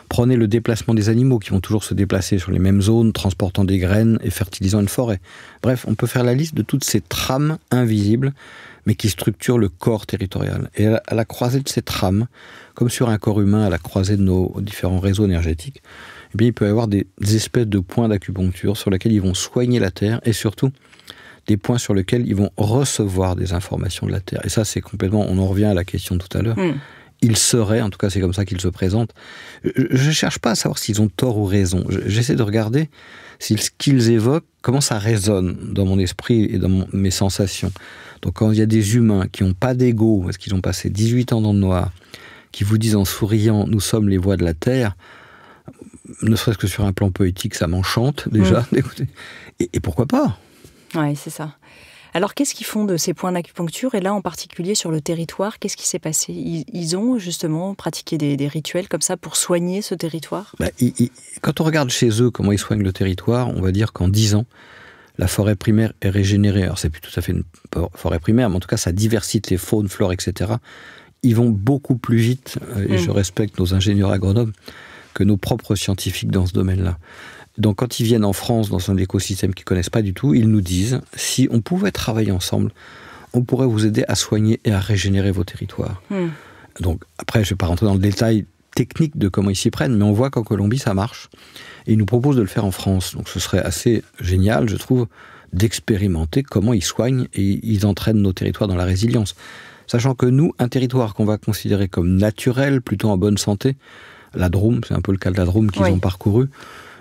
Prenez le déplacement des animaux qui vont toujours se déplacer sur les mêmes zones, transportant des graines et fertilisant une forêt. Bref, on peut faire la liste de toutes ces trames invisibles, mais qui structurent le corps territorial. Et à la croisée de ces trames, comme sur un corps humain, à la croisée de nos différents réseaux énergétiques, eh bien, il peut y avoir des espèces de points d'acupuncture sur lesquels ils vont soigner la Terre, et surtout des points sur lesquels ils vont recevoir des informations de la Terre. Et ça, c'est complètement... On en revient à la question de tout à l'heure. Ils seraient, en tout cas c'est comme ça qu'ils se présentent. Je ne cherche pas à savoir s'ils ont tort ou raison. J'essaie de regarder si ce qu'ils évoquent, comment ça résonne dans mon esprit et dans mes sensations. Donc quand il y a des humains qui n'ont pas d'ego, parce qu'ils ont passé 18 ans dans le noir, qui vous disent en souriant « nous sommes les voix de la Terre », ne serait-ce que sur un plan poétique, ça m'enchante déjà. Et pourquoi pas ? Oui, c'est ça. Alors, qu'est-ce qu'ils font de ces points d'acupuncture ? Et là, en particulier sur le territoire, qu'est-ce qui s'est passé ? Ils ont justement pratiqué des rituels comme ça pour soigner ce territoire ? Quand on regarde chez eux comment ils soignent le territoire, on va dire qu'en 10 ans, la forêt primaire est régénérée. Alors, c'est plus tout à fait une forêt primaire, mais en tout cas, ça diversité, faune, flore, etc. Ils vont beaucoup plus vite, et je respecte nos ingénieurs agronomes, que nos propres scientifiques dans ce domaine-là. Donc quand ils viennent en France, dans un écosystème qu'ils ne connaissent pas du tout, ils nous disent, si on pouvait travailler ensemble, on pourrait vous aider à soigner et à régénérer vos territoires. Donc après, je ne vais pas rentrer dans le détail technique de comment ils s'y prennent, mais on voit qu'en Colombie, ça marche. Et ils nous proposent de le faire en France. Donc ce serait assez génial, je trouve, d'expérimenter comment ils soignent et ils entraînent nos territoires dans la résilience. Sachant que nous, un territoire qu'on va considérer comme naturel, plutôt en bonne santé, la Drôme, c'est un peu le cas de la Drôme qu'ils ont parcouru.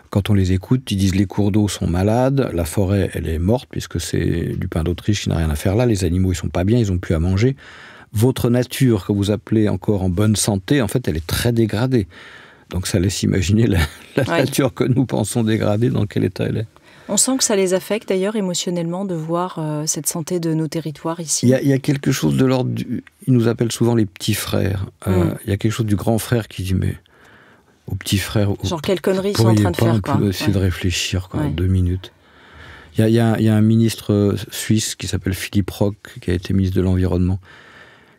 Quand on les écoute, ils disent les cours d'eau sont malades, la forêt, elle est morte, puisque c'est du pin d'Autriche qui n'a rien à faire là, les animaux, ils sont pas bien, ils ont plus à manger. Votre nature, que vous appelez encore en bonne santé, en fait, elle est très dégradée. Donc ça laisse imaginer la nature que nous pensons dégradée, dans quel état elle est. On sent que ça les affecte d'ailleurs émotionnellement de voir cette santé de nos territoires ici. Il y a quelque chose de l'ordre ils nous appellent souvent les petits frères. Il y a quelque chose du grand frère qui dit mais aux petits frères... Genre quelle connerie ils sont en train de faire, quoi. Essayer de réfléchir, quoi, 2 minutes. Il y a un ministre suisse qui s'appelle Philippe Roch, qui a été ministre de l'Environnement,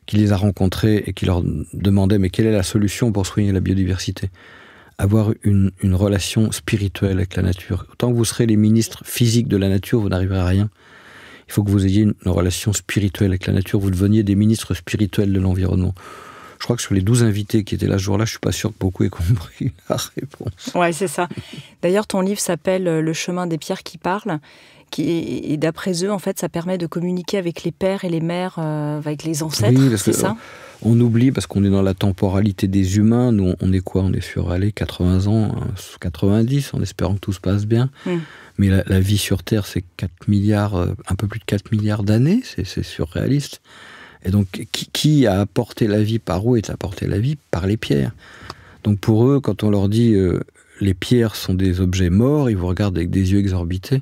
qui les a rencontrés et qui leur demandait mais quelle est la solution pour soigner la biodiversité ? Avoir une relation spirituelle avec la nature. Tant que vous serez les ministres physiques de la nature, vous n'arriverez à rien. Il faut que vous ayez une relation spirituelle avec la nature. Vous deveniez des ministres spirituels de l'environnement. Je crois que sur les 12 invités qui étaient là ce jour-là, je ne suis pas sûr que beaucoup aient compris la réponse. Oui, c'est ça. D'ailleurs, ton livre s'appelle « Le chemin des pierres qui parlent ». Et d'après eux, en fait, ça permet de communiquer avec les pères et les mères, avec les ancêtres, oui, c'est ça ? On oublie, parce qu'on est dans la temporalité des humains. Nous, on est quoi ? On est sur 80 ans, 90, en espérant que tout se passe bien. Mais la vie sur Terre, c'est 4 milliards, un peu plus de 4 milliards d'années. C'est surréaliste. Et donc, qui a apporté la vie ? Par où est apportée la vie ? Par les pierres. Donc pour eux, quand on leur dit les pierres sont des objets morts, ils vous regardent avec des yeux exorbités.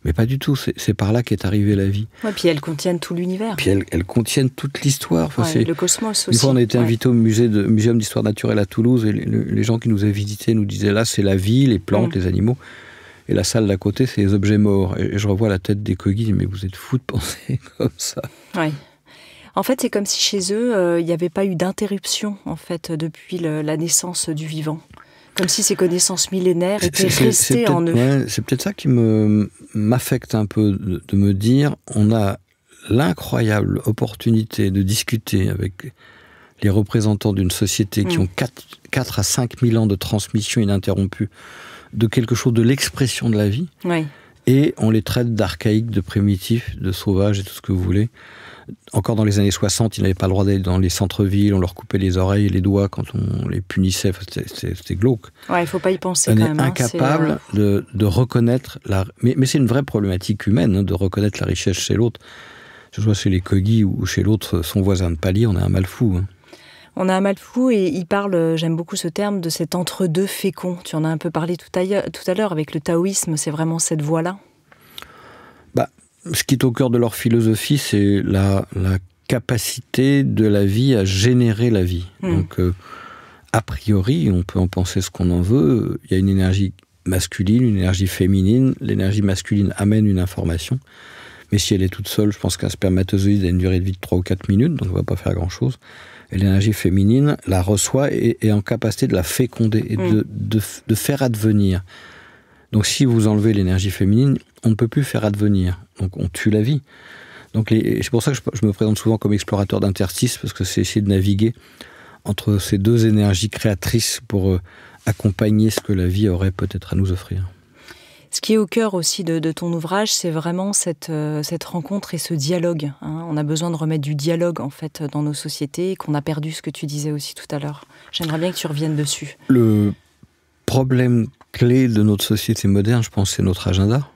Mais pas du tout, c'est par là qu'est arrivée la vie. Ouais, puis elles contiennent tout l'univers. Puis elles contiennent toute l'histoire. Enfin, le cosmos aussi. Une fois, on a été invité au Muséum d'histoire naturelle à Toulouse, et les gens qui nous avaient visités nous disaient là, c'est la vie, les plantes, les animaux. Et la salle d'à côté, c'est les objets morts. Et je revois la tête des Kogi, mais vous êtes fous de penser comme ça. Oui. En fait, c'est comme si chez eux, il n'y avait pas eu d'interruption, en fait, depuis la naissance du vivant. Comme si ces connaissances millénaires étaient restées en eux. Ouais, c'est peut-être ça qui m'affecte un peu, de me dire, on a l'incroyable opportunité de discuter avec les représentants d'une société qui ont 4 à 5 000 ans de transmission ininterrompue de quelque chose, de l'expression de la vie, et on les traite d'archaïques, de primitifs, de sauvages et tout ce que vous voulez. Encore dans les années 60, ils n'avaient pas le droit d'aller dans les centres-villes, on leur coupait les oreilles et les doigts quand on les punissait, c'était glauque. Ouais, il ne faut pas y penser on quand est même. Incapable de reconnaître mais c'est une vraie problématique humaine, de reconnaître la richesse chez l'autre. Que ce soit chez les Kogi ou chez l'autre, son voisin de palier, on a un mal fou. On a un mal fou et il parle, j'aime beaucoup ce terme, de cet entre-deux fécond. Tu en as un peu parlé tout à l'heure avec le taoïsme, c'est vraiment cette voie-là. Ce qui est au cœur de leur philosophie, c'est la capacité de la vie à générer la vie. Donc, a priori, on peut en penser ce qu'on en veut, il y a une énergie masculine, une énergie féminine. L'énergie masculine amène une information, mais si elle est toute seule, je pense qu'un spermatozoïde a une durée de vie de 3 ou 4 minutes, donc on ne va pas faire grand-chose. Et l'énergie féminine la reçoit et est en capacité de la féconder et de faire advenir. Donc si vous enlevez l'énergie féminine, on ne peut plus faire advenir. Donc on tue la vie. Donc c'est pour ça que je me présente souvent comme explorateur d'interstices, parce que c'est essayer de naviguer entre ces deux énergies créatrices pour accompagner ce que la vie aurait peut-être à nous offrir. Ce qui est au cœur aussi de ton ouvrage, c'est vraiment cette rencontre et ce dialogue. On a besoin de remettre du dialogue en fait dans nos sociétés, qu'on a perdu, ce que tu disais aussi tout à l'heure. J'aimerais bien que tu reviennes dessus. Le problème clé de notre société moderne, je pense, c'est notre agenda.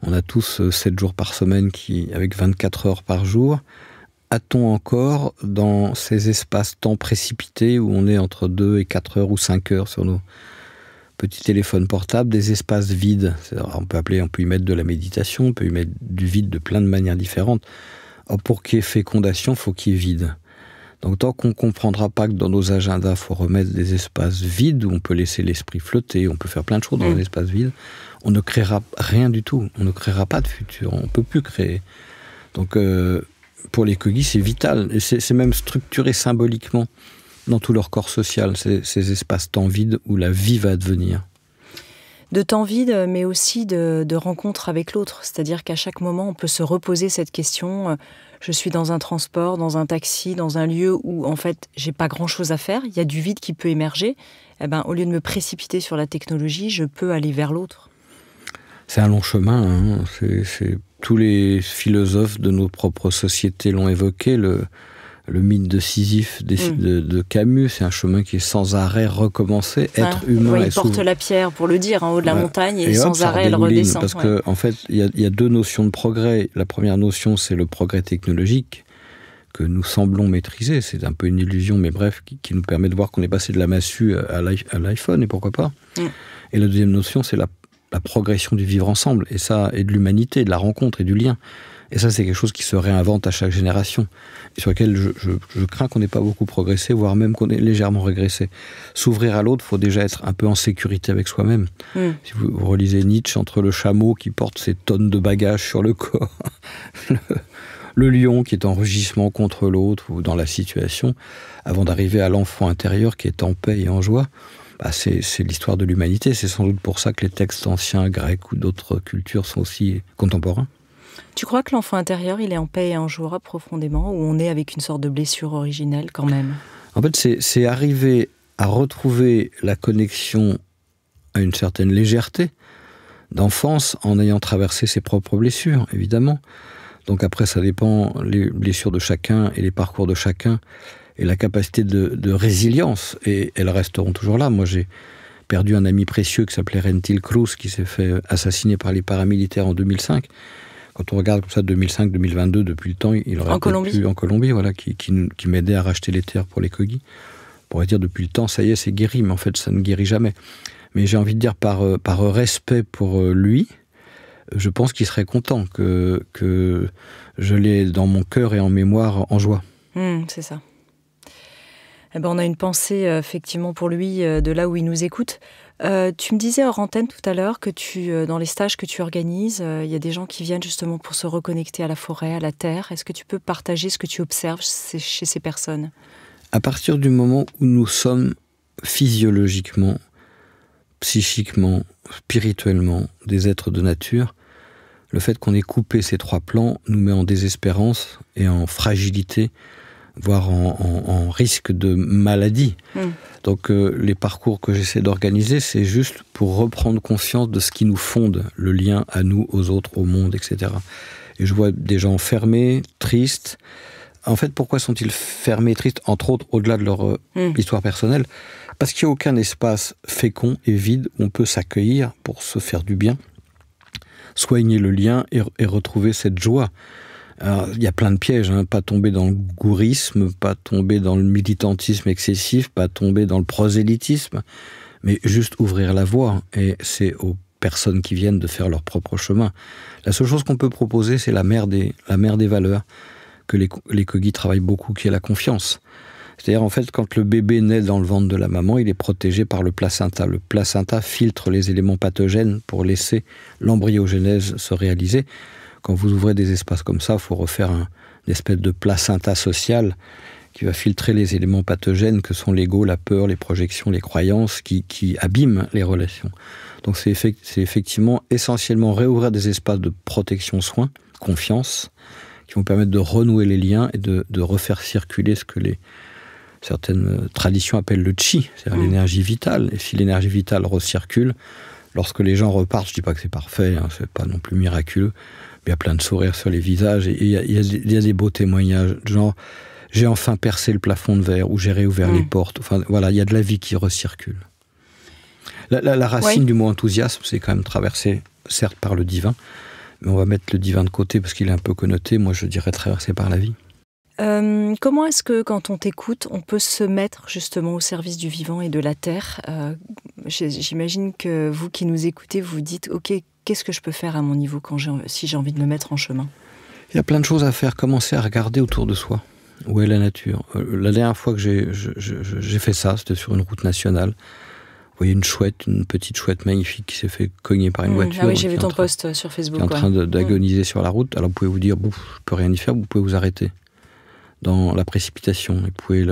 On a tous 7 jours par semaine avec 24 heures par jour. A-t-on encore, dans ces espaces-temps précipités où on est entre 2 et 4 heures ou 5 heures sur nos petits téléphones portables, des espaces vides? On peut y mettre de la méditation, on peut y mettre du vide de plein de manières différentes. Or, pour qu'il y ait fécondation, il faut qu'il y ait vide. Donc tant qu'on ne comprendra pas que dans nos agendas, il faut remettre des espaces vides où on peut laisser l'esprit flotter, on peut faire plein de choses dans un espace vide, on ne créera rien du tout, on ne créera pas de futur, on ne peut plus créer. Donc pour les Kogi, c'est vital, et c'est même structuré symboliquement dans tout leur corps social, ces espaces-temps vides où la vie va advenir. De temps vide, mais aussi de rencontre avec l'autre. C'est-à-dire qu'à chaque moment, on peut se reposer cette question. Je suis dans un transport, dans un taxi, dans un lieu où, en fait, j'ai pas grand-chose à faire. Il y a du vide qui peut émerger. Eh ben, au lieu de me précipiter sur la technologie, je peux aller vers l'autre. C'est un long chemin. Tous les philosophes de nos propres sociétés l'ont évoqué. Le mythe de Sisyphe de Camus, c'est un chemin qui est sans arrêt recommencé. Être humain il porte la pierre, pour le dire, en haut de la montagne, et sans arrêt, elle redescend. Parce que, en fait, il y a deux notions de progrès. La première notion, c'est le progrès technologique, que nous semblons maîtriser. C'est un peu une illusion, mais bref, qui nous permet de voir qu'on est passé de la massue à l'iPhone, et pourquoi pas. Et la deuxième notion, c'est la progression du vivre ensemble, et de l'humanité, de la rencontre et du lien. Et ça, c'est quelque chose qui se réinvente à chaque génération, et sur lequel je crains qu'on n'ait pas beaucoup progressé, voire même qu'on ait légèrement régressé. S'ouvrir à l'autre, il faut déjà être un peu en sécurité avec soi-même. Si vous relisez Nietzsche, entre le chameau qui porte ses tonnes de bagages sur le corps, le lion qui est en rugissement contre l'autre, ou dans la situation, avant d'arriver à l'enfant intérieur qui est en paix et en joie, c'est l'histoire de l'humanité. C'est sans doute pour ça que les textes anciens, grecs ou d'autres cultures sont aussi contemporains. Tu crois que l'enfant intérieur, il est en paix et en joie profondément, ou on est avec une sorte de blessure originelle quand même? En fait, c'est arriver à retrouver la connexion à une certaine légèreté d'enfance en ayant traversé ses propres blessures, évidemment. Donc après, ça dépend les blessures de chacun et les parcours de chacun et la capacité de résilience. Et elles resteront toujours là. Moi, j'ai perdu un ami précieux qui s'appelait Rentil Cruz, qui s'est fait assassiner par les paramilitaires en 2005. Quand on regarde comme ça 2005-2022, depuis le temps, il aurait pu en Colombie, voilà, qui m'aidait à racheter les terres pour les Kogi. On pourrait dire depuis le temps, ça y est, c'est guéri, mais en fait, ça ne guérit jamais. Mais j'ai envie de dire, par respect pour lui, je pense qu'il serait content que je l'ai dans mon cœur et en mémoire en joie. C'est ça. Eh ben, on a une pensée effectivement pour lui de là où il nous écoute. Tu me disais hors antenne tout à l'heure que dans les stages que tu organises, il y a des gens qui viennent justement pour se reconnecter à la forêt, à la terre. Est-ce que tu peux partager ce que tu observes chez ces personnes? À partir du moment où nous sommes physiologiquement, psychiquement, spirituellement des êtres de nature, le fait qu'on ait coupé ces 3 plans nous met en désespérance et en fragilité voire en risque de maladie. Donc les parcours que j'essaie d'organiser, c'est juste pour reprendre conscience de ce qui nous fonde, le lien à nous, aux autres, au monde, etc. Et je vois des gens fermés, tristes. En fait, pourquoi sont-ils fermés et tristes, entre autres, au-delà de leur histoire personnelle? Parce qu'il n'y a aucun espace fécond et vide où on peut s'accueillir pour se faire du bien, soigner le lien et retrouver cette joie. Alors, il y a plein de pièges, pas tomber dans le gourisme, pas tomber dans le militantisme excessif, pas tomber dans le prosélytisme, mais juste ouvrir la voie. Et c'est aux personnes qui viennent de faire leur propre chemin. La seule chose qu'on peut proposer, c'est la mère des valeurs, que les Kogi travaillent beaucoup, qui est la confiance. C'est-à-dire, en fait, quand le bébé naît dans le ventre de la maman, il est protégé par le placenta. Le placenta filtre les éléments pathogènes pour laisser l'embryogénèse se réaliser. Quand vous ouvrez des espaces comme ça, il faut refaire une espèce de placenta social qui va filtrer les éléments pathogènes que sont l'ego, la peur, les projections, les croyances qui abîment les relations. Donc c'est effectivement essentiellement réouvrir des espaces de protection, soin, confiance, qui vont permettre de renouer les liens et de refaire circuler ce que certaines traditions appellent le chi, c'est-à-dire l'énergie vitale. Et si l'énergie vitale recircule, lorsque les gens repartent, je ne dis pas que c'est parfait, c'est pas non plus miraculeux, mais il y a plein de sourires sur les visages, et il y a des beaux témoignages, genre « j'ai enfin percé le plafond de verre » ou « j'ai réouvert les portes ». Enfin voilà, il y a de la vie qui recircule. La racine du mot enthousiasme, c'est quand même traversé, certes, par le divin, mais on va mettre le divin de côté parce qu'il est un peu connoté. Moi, je dirais traversé par la vie. Comment est-ce que, quand on t'écoute, on peut se mettre justement au service du vivant et de la terre? J'imagine que vous qui nous écoutez, vous vous dites « Ok, qu'est-ce que je peux faire à mon niveau si j'ai envie de me mettre en chemin ?» Il y a plein de choses à faire. Commencer à regarder autour de soi. Où est la nature? La dernière fois que j'ai fait ça, c'était sur une route nationale. Vous voyez une petite chouette magnifique qui s'est fait cogner par une voiture. Ah oui, j'ai vu ton post sur Facebook. Qui est en train d'agoniser sur la route. Alors vous pouvez vous dire, je ne peux rien y faire, vous pouvez vous arrêter dans la précipitation. Et vous pouvez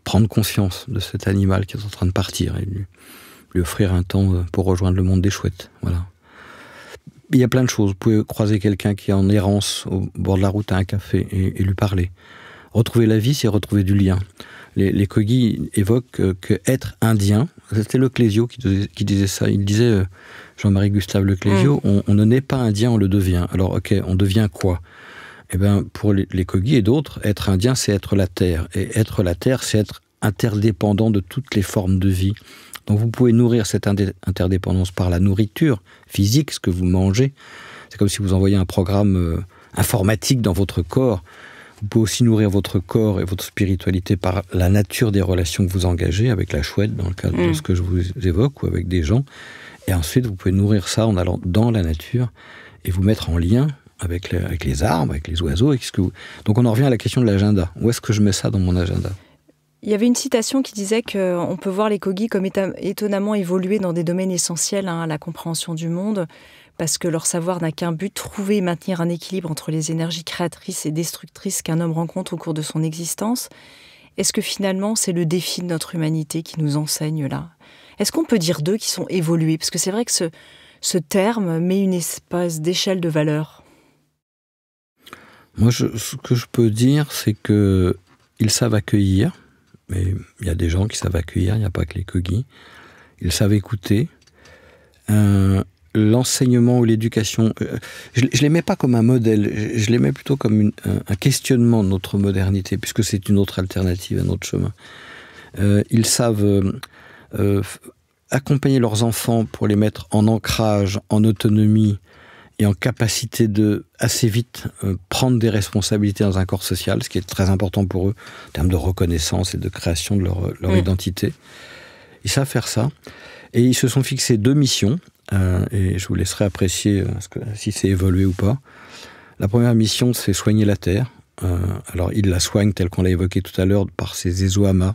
prendre conscience de cet animal qui est en train de partir et lui offrir un temps pour rejoindre le monde des chouettes. Voilà. Il y a plein de choses. Vous pouvez croiser quelqu'un qui est en errance au bord de la route à un café et lui parler. Retrouver la vie, c'est retrouver du lien. Les Kogi évoquent qu'être indien, c'était le Clésio qui disait ça. Il disait, Jean-Marie Gustave Le Clésio, on ne naît pas indien, on le devient. Alors, ok, on devient quoi? Eh bien, pour les Kogi et d'autres, être indien, c'est être la terre. Et être la terre, c'est être interdépendant de toutes les formes de vie. Donc, vous pouvez nourrir cette interdépendance par la nourriture physique, ce que vous mangez. C'est comme si vous envoyiez un programme informatique dans votre corps. Vous pouvez aussi nourrir votre corps et votre spiritualité par la nature des relations que vous engagez, avec la chouette, dans le cadre de ce que je vous évoque, ou avec des gens. Et ensuite, vous pouvez nourrir ça en allant dans la nature et vous mettre en lien avec les arbres, avec les oiseaux. Donc on en revient à la question de l'agenda. Où est-ce que je mets ça dans mon agenda? Il y avait une citation qui disait qu'on peut voir les Kogi comme étonnamment évoluer dans des domaines essentiels à la compréhension du monde, parce que leur savoir n'a qu'un but, trouver et maintenir un équilibre entre les énergies créatrices et destructrices qu'un homme rencontre au cours de son existence. Est-ce que finalement, c'est le défi de notre humanité qui nous enseigne là? Est-ce qu'on peut dire d'eux qui sont évolués? Parce que c'est vrai que ce terme met une espèce d'échelle de valeur. Moi, ce que je peux dire, c'est qu'ils savent accueillir, mais il y a des gens qui savent accueillir, il n'y a pas que les Kogi. Ils savent écouter. L'enseignement ou l'éducation, je ne les mets pas comme un modèle, je les mets plutôt comme un questionnement de notre modernité, puisque c'est une autre alternative, un autre chemin. Ils savent accompagner leurs enfants pour les mettre en ancrage, en autonomie et en capacité de, assez vite, prendre des responsabilités dans un corps social, ce qui est très important pour eux, en termes de reconnaissance et de création de leur identité. Ils savent faire ça. Et ils se sont fixés 2 missions, et je vous laisserai apprécier si c'est évolué ou pas. La première mission, c'est soigner la terre. Alors, ils la soignent, telle qu'on l'a évoqué tout à l'heure, par ces ezoamas,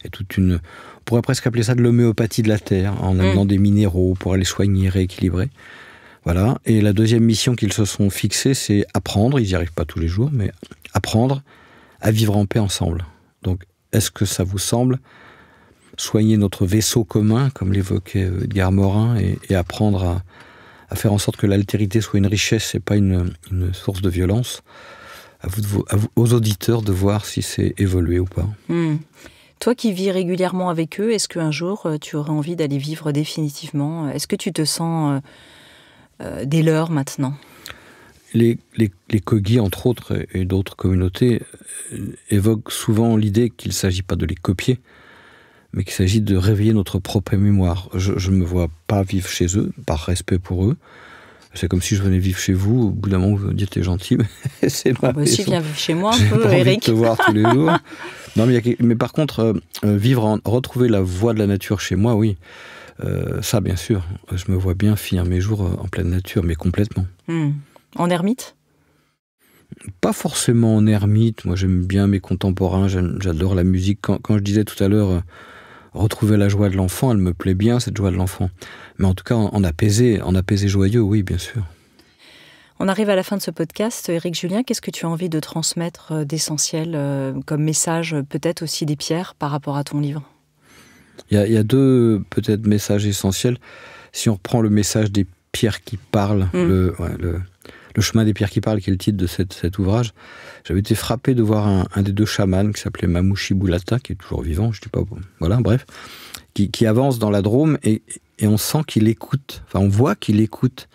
et on pourrait presque appeler ça de l'homéopathie de la terre, en amenant des minéraux pour aller soigner, rééquilibrer. Voilà. Et la deuxième mission qu'ils se sont fixée, c'est apprendre, ils n'y arrivent pas tous les jours, mais apprendre à vivre en paix ensemble. Donc, est-ce que ça vous semble soigner notre vaisseau commun, comme l'évoquait Edgar Morin, et apprendre à faire en sorte que l'altérité soit une richesse et pas une source de violence? aux auditeurs de voir si c'est évolué ou pas. Toi qui vis régulièrement avec eux, est-ce qu'un jour tu aurais envie d'aller vivre définitivement ? Est-ce que tu te sens des leurs maintenant ? Les Kogi, entre autres, et d'autres communautés, évoquent souvent l'idée qu'il ne s'agit pas de les copier, mais qu'il s'agit de réveiller notre propre mémoire. Je ne me vois pas vivre chez eux, par respect pour eux. C'est comme si je venais vivre chez vous. Au bout d'un moment, vous me dites, t'es gentil, mais c'est ma maison. Aussi, viens vivre chez moi un J'ai peu, pas envie Eric. de te voir tous les jours. Non, mais par contre, retrouver la voix de la nature chez moi, oui. Ça, bien sûr. Je me vois bien finir mes jours en pleine nature, mais complètement. En ermite ? Pas forcément en ermite. Moi, j'aime bien mes contemporains. J'adore la musique. Quand je disais tout à l'heure, retrouver la joie de l'enfant, elle me plaît bien, cette joie de l'enfant. Mais en tout cas, en apaisé joyeux, oui, bien sûr. On arrive à la fin de ce podcast. Éric Julien, qu'est-ce que tu as envie de transmettre d'essentiel comme message, peut-être aussi des pierres par rapport à ton livre ? Il y a deux, peut-être, messages essentiels. Si on reprend le message des pierres qui parlent, le chemin des pierres qui parlent, qui est le titre de cet ouvrage, j'avais été frappé de voir un des deux chamans qui s'appelait Mamouchi Boulata, qui est toujours vivant, je ne dis pas... Voilà, bref, qui avance dans la Drôme et on sent qu'il écoute, enfin on voit qu'il écoute.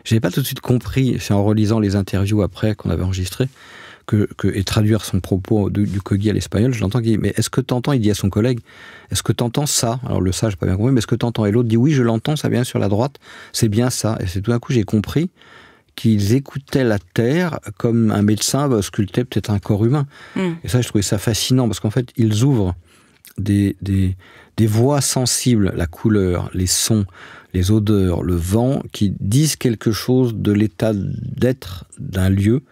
Je n'avais pas tout de suite compris, c'est en relisant les interviews après qu'on avait enregistrées, et traduire son propos du Kogi à l'espagnol, je l'entends qui dit, mais est-ce que t'entends, il dit à son collègue, est-ce que t'entends ça ? Alors le ça, je n'ai pas bien compris, mais est-ce que t'entends ? Et l'autre dit, oui, je l'entends, ça vient sur la droite, c'est bien ça. Et c'est tout d'un coup, j'ai compris qu'ils écoutaient la terre comme un médecin sculptait peut-être un corps humain. Et ça, je trouvais ça fascinant, parce qu'en fait, ils ouvrent des voix sensibles, la couleur, les sons, les odeurs, le vent, qui disent quelque chose de l'état d'être d'un lieu,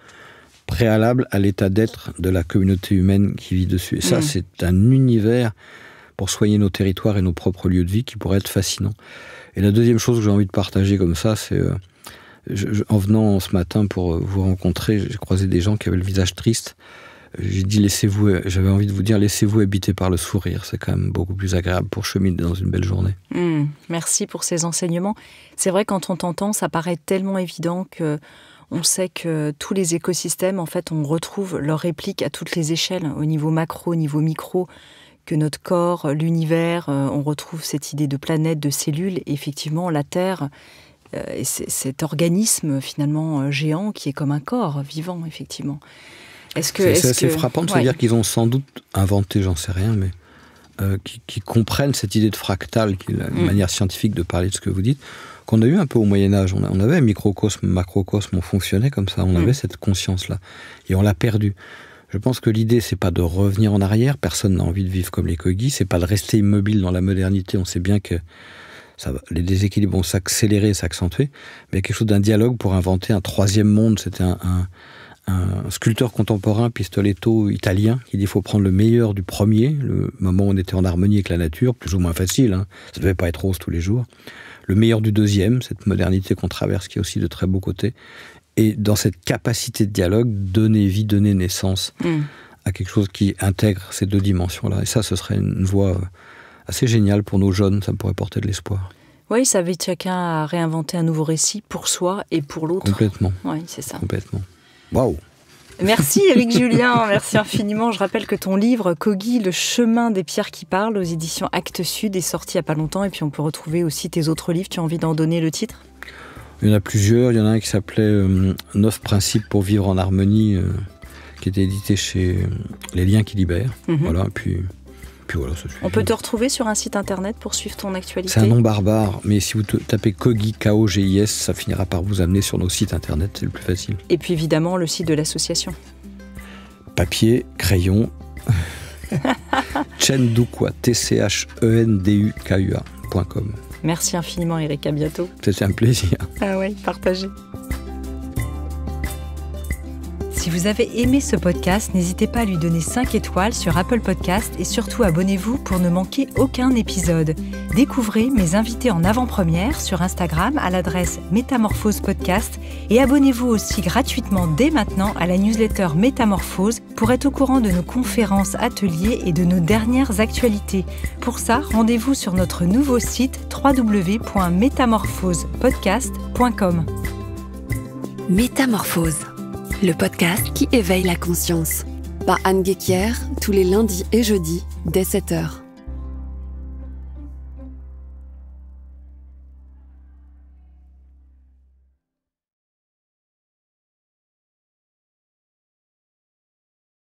préalable à l'état d'être de la communauté humaine qui vit dessus. Et ça, c'est un univers pour soigner nos territoires et nos propres lieux de vie qui pourrait être fascinant. Et la deuxième chose que j'ai envie de partager comme ça, c'est... en venant ce matin pour vous rencontrer, j'ai croisé des gens qui avaient le visage triste. J'ai dit, j'avais envie de vous dire, laissez-vous habiter par le sourire. C'est quand même beaucoup plus agréable pour cheminer dans une belle journée. Merci pour ces enseignements. C'est vrai, quand on t'entend, ça paraît tellement évident que on sait que tous les écosystèmes, en fait, on retrouve leur réplique à toutes les échelles, au niveau macro, au niveau micro, que notre corps, l'univers, on retrouve cette idée de planète, de cellules. Et effectivement, la Terre, et cet organisme finalement géant qui est comme un corps vivant, effectivement. C'est assez frappant de se dire qu'ils ont sans doute inventé, j'en sais rien, mais qui comprennent cette idée de fractal, qui est une manière scientifique de parler de ce que vous dites, qu'on a eu un peu au Moyen-Âge. On avait un microcosme, macrocosme, on fonctionnait comme ça, on avait cette conscience-là, et on l'a perdue. Je pense que l'idée, c'est pas de revenir en arrière, personne n'a envie de vivre comme les Kogi, c'est pas de rester immobile dans la modernité, on sait bien que les déséquilibres vont s'accélérer, s'accentuer, mais il y a quelque chose d'un dialogue pour inventer un troisième monde. C'était un sculpteur contemporain, Pistoletto, italien, qui dit qu'il faut prendre le meilleur du premier, le moment où on était en harmonie avec la nature, plus ou moins facile, ça ne devait pas être rose tous les jours, le meilleur du deuxième, cette modernité qu'on traverse, qui a aussi de très beaux côtés, et dans cette capacité de dialogue, donner vie, donner naissance à quelque chose qui intègre ces deux dimensions-là. Et ça, ce serait une voie assez géniale pour nos jeunes, ça pourrait porter de l'espoir. Oui, ça invite chacun à réinventer un nouveau récit pour soi et pour l'autre. Complètement. Oui, c'est ça. Complètement. Waouh! Merci Éric Julien, merci infiniment. Je rappelle que ton livre Kogi, le chemin des pierres qui parlent, aux éditions Actes Sud, est sorti il n'y a pas longtemps. Et puis on peut retrouver aussi tes autres livres. Tu as envie d'en donner le titre ? Il y en a plusieurs. Il y en a un qui s'appelait 9 principes pour vivre en harmonie, qui était édité chez Les Liens qui libèrent. Voilà, puis voilà, ça suffit. On peut te retrouver sur un site internet pour suivre ton actualité ? C'est un nom barbare, mais si vous tapez Kogi, K-O-G-I-S, ça finira par vous amener sur nos sites internet, c'est le plus facile. Et puis évidemment, le site de l'association. Papier, crayon, Tchendukua, TCHENDUKUA.com. Merci infiniment Eric, à bientôt. C'était un plaisir. Ah ouais, partagez. Si vous avez aimé ce podcast, n'hésitez pas à lui donner 5 étoiles sur Apple Podcast et surtout abonnez-vous pour ne manquer aucun épisode. Découvrez mes invités en avant-première sur Instagram à l'adresse Métamorphose Podcast et abonnez-vous aussi gratuitement dès maintenant à la newsletter Métamorphose pour être au courant de nos conférences, ateliers et de nos dernières actualités. Pour ça, rendez-vous sur notre nouveau site www.métamorphosepodcast.com. Métamorphose. le podcast qui éveille la conscience. Par Anne Guéquière, tous les lundis et jeudis, dès 7h.